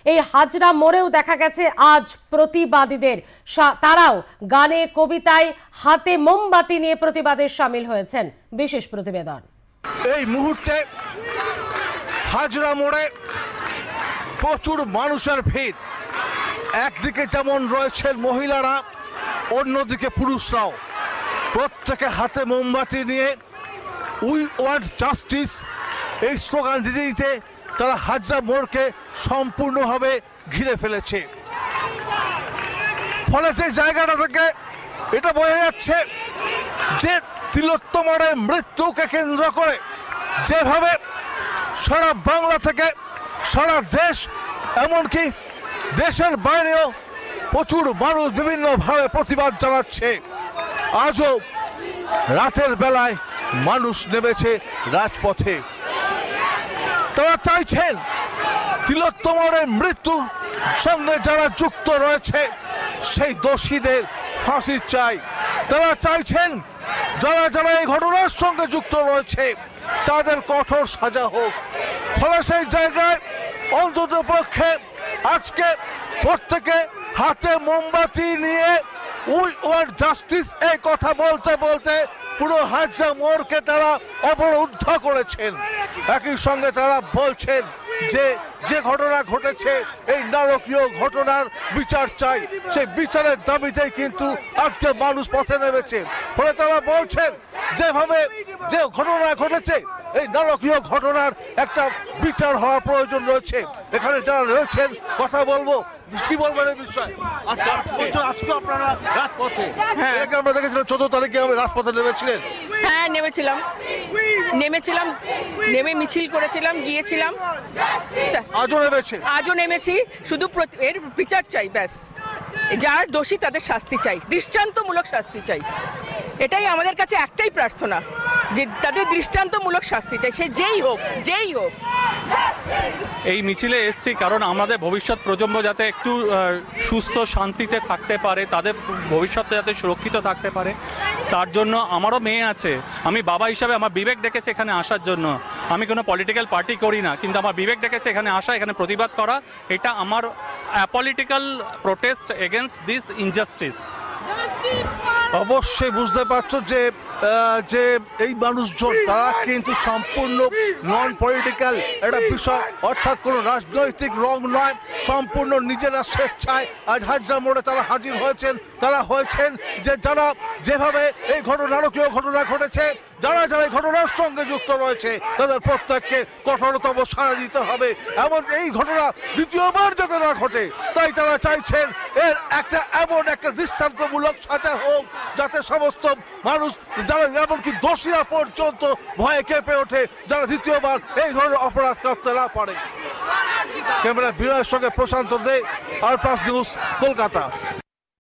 এই হাজরা মোড়েও দেখা গেছে আজ প্রতিবাদীদের, তারাও গানে কবিতায় হাতে মোমবাতি নিয়ে প্রতিবাদে শামিল হয়েছেন। বিশেষ প্রতিবেদন। এই মুহূর্তে হাজরা মোড়ে প্রচুর মানুষের ভিড়। একদিকে যেমন রয়েছেন মহিলারা, অন্যদিকে পুরুষরাও প্রত্যেকে হাতে মোমবাতি নিয়ে উই ওয়ান্ট জাস্টিস এই স্লোগান দিতে দিতে তারা হাজরা মোড়কে সম্পূর্ণভাবে ঘিরে ফেলেছে। ফলে যে জায়গাটা থেকে এটা বোঝা যাচ্ছে যে তিলোত্তমার মৃত্যুকে কেন্দ্র করে যেভাবে সারা বাংলা থেকে সারা দেশ, এমনকি দেশের বাইরেও প্রচুর মানুষ বিভিন্নভাবে প্রতিবাদ জানাচ্ছে। আজও রাতের বেলায় মানুষ নেমেছে রাজপথে। তারা চাইছেন তিলোত্তমার মৃত্যুর সঙ্গে যারা যুক্ত রয়েছে সেই দোষীদের ফাঁসি চাই। তারা চাইছেন যারা যারা এই ঘটনার সঙ্গে যুক্ত রয়েছে তাদের কঠোর সাজা হোক। ফলে সেই জায়গায় অন্তত পক্ষে আজকে প্রত্যেকে হাতে মোমবাতি নিয়ে উই ওয়ান্ট জাস্টিস এই কথা বলতে বলতে পুরো হাজরা মোড়কে তারা অবরুদ্ধ করেছেন। একই সঙ্গে তারা বলছেন যে যে ঘটনা ঘটেছে এই নারকীয় ঘটনার বিচার চাই। সেই বিচারের দাবিতেই কিন্তু আজকে মানুষ পথে নেমেছে। ফলে তারা বলছেন যেভাবে যে ঘটনা ঘটেছে এই নারকীয় ঘটনার একটা বিচার হওয়ার প্রয়োজন রয়েছে। এখানে যারা রয়েছেন কথা বলবো, কি বলবেন এই বিষয়ে? আজকে আপনারা রাজপথে, আমরা দেখেছিলাম 14 তারিখে রাজপথে নেমেছিলেন। হ্যাঁ নেমেছিলাম, নেমে মিছিল করেছিলাম, গিয়েছিলাম। আজও নেমেছি। শুধু এর বিচার চাই, ব্যাস। যার দোষী তাদের শাস্তি চাই, দৃষ্টান্তমূলক শাস্তি চাই। এটাই আমাদের কাছে একটাই প্রার্থনা, যে তাদের দৃষ্টান্তমূলক শাস্তি চাই, সে যেই হোক। এই মিছিলে এসছি কারণ আমাদের ভবিষ্যৎ প্রজন্ম যাতে একটু সুস্থ শান্তিতে থাকতে পারে, তাদের ভবিষ্যৎ যাতে সুরক্ষিত থাকতে পারে, তার জন্য। আমারও মেয়ে আছে, আমি বাবা হিসাবে আমার বিবেক ডেকেছে এখানে আসার জন্য। আমি কোনো পলিটিক্যাল পার্টি করি না, কিন্তু আমার বিবেক ডেকেছে এখানে আসা, এখানে প্রতিবাদ করা। এটা আমার political protest against this injustice. অবশ্যই বুঝতে পারছো যে যে এই মানুষজন তারা কিন্তু সম্পূর্ণ নন পলিটিক্যাল একটা বিষয়, অর্থাৎ কোনো রাজনৈতিক রং নয়, সম্পূর্ণ নিজেরা স্বেচ্ছায় আজ হাজরা মোড়ে তারা হাজির হয়েছেন। তারা হয়েছেন যে যারা যেভাবে এই নারকীয় ঘটনা ঘটেছে, যারা যারা এই ঘটনার সঙ্গে যুক্ত রয়েছে তাদের প্রত্যেককে কঠোরতম সাড়া দিতে হবে। এমন এই ঘটনা দ্বিতীয়বার যাতে না ঘটে, তাই তারা চাইছেন এর এমন একটা দৃষ্টান্তমূলক সাজা হোক যাতে সমস্ত মানুষ, যারা এমনকি দোষীরা পর্যন্ত ভয়ে কেঁপে ওঠে, যারা দ্বিতীয়বার এই ধরনের অপরাধ করতে না পারে। ক্যামেরা বিনয়ের সঙ্গে প্রশান্ত দে, আর প্লাস নিউজ, কলকাতা।